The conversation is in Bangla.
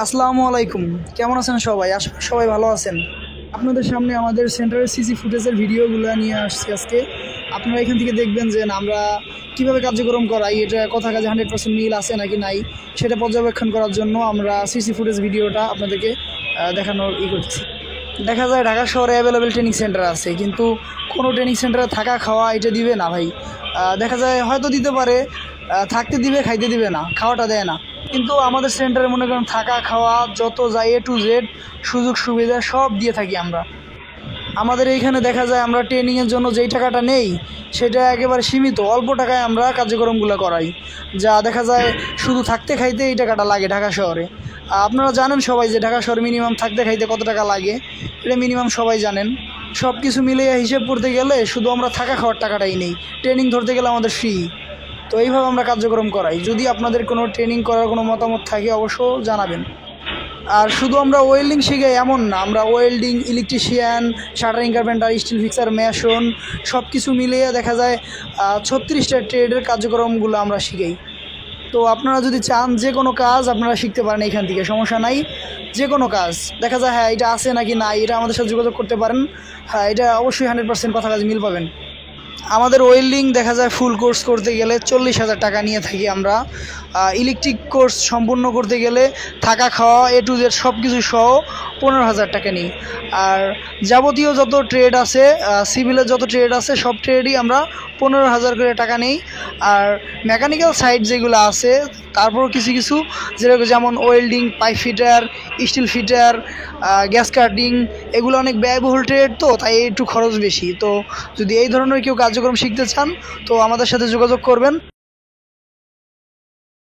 আসসালামু আলাইকুম। কেমন আছেন সবাই? আশা করি সবাই ভালো আছেন। আপনাদের সামনে আমাদের সেন্টারের সিসি ফুটেজের ভিডিওগুলো নিয়ে আসছি আজকে। আপনারা এখান থেকে দেখবেন যে আমরা কীভাবে কার্যক্রম করাই, এটা কথা কাজে 100% মিল আছে নাকি নাই সেটা পর্যবেক্ষণ করার জন্য আমরা সিসি ফুটেজ ভিডিওটা আপনাদেরকে দেখানোর করতেছি। দেখা যায় ঢাকা শহরে অ্যাভেলেবেল ট্রেনিং সেন্টার আছে, কিন্তু কোনো ট্রেনিং সেন্টারে থাকা খাওয়া এটা দিবে না ভাই। দেখা যায় হয়তো দিতে পারে, থাকতে দিবে, খাইতে দিবে না, খাওয়াটা দেয় না। কিন্তু আমাদের সেন্টারে মনে করেন থাকা খাওয়া যত যায় A to Z সুযোগ সুবিধা সব দিয়ে থাকি আমরা। আমাদের এইখানে দেখা যায় আমরা ট্রেনিংয়ের জন্য যেই টাকাটা নেই সেটা একেবারে সীমিত, অল্প টাকায় আমরা কার্যক্রমগুলো করাই। যা দেখা যায় শুধু থাকতে খাইতে এই টাকাটা লাগে ঢাকা শহরে। আপনারা জানেন সবাই যে ঢাকা শহরে মিনিমাম থাকতে খাইতে কত টাকা লাগে, এটা মিনিমাম সবাই জানেন। সব কিছু মিলিয়ে হিসেব করতে গেলে শুধু আমরা থাকা খাওয়ার টাকাটাই নেই, ট্রেনিং ধরতে গেলে আমাদের ফ্রি। তো এইভাবে আমরা কার্যক্রম করাই। যদি আপনাদের কোনো ট্রেনিং করার কোনো মতামত থাকে অবশ্য জানাবেন। আর শুধু আমরা ওয়েল্ডিং শিখাই এমন না, আমরা welding, electrician, shuttering carpenter, still fixer, mason সব কিছু মিলিয়ে দেখা যায় 36টা ট্রেডের কার্যক্রমগুলো আমরা শিখাই। তো আপনারা যদি চান যে কোনো কাজ আপনারা শিখতে পারেন এখান থেকে, সমস্যা নাই। যে কোনো কাজ দেখা যায় হ্যাঁ এটা আছে নাকি নাই এটা আমাদের সাথে যোগাযোগ করতে পারেন। হ্যাঁ, এটা অবশ্যই 100% কথা কাজে মিল পাবেন। আমাদের ওয়েল্ডিং দেখা যায় ফুল কোর্স করতে গেলে 40,000 টাকা নিয়ে থাকি আমরা। ইলেকট্রিক কোর্স সম্পূর্ণ করতে গেলে থাকা খাওয়া A to Z সব কিছু সহ 15,000 টাকা নিই। আর যাবতীয় যত ট্রেড আছে, সিভিলের যত ট্রেড আছে সব ট্রেডই আমরা 15,000 করে টাকা নেই। আর মেকানিক্যাল সাইড যেগুলো আছে তারপর কিছু কিছু যেমন welding, pipe fitter, steel fitter, gas cutting, এগুলো অনেক ব্যয়বহুল ট্রেড, তো তাই একটু খরচ বেশি। তো যদি এই ধরনের কেউ কার্যক্রম শিখতে চান তো আমাদের সাথে যোগাযোগ করবেন।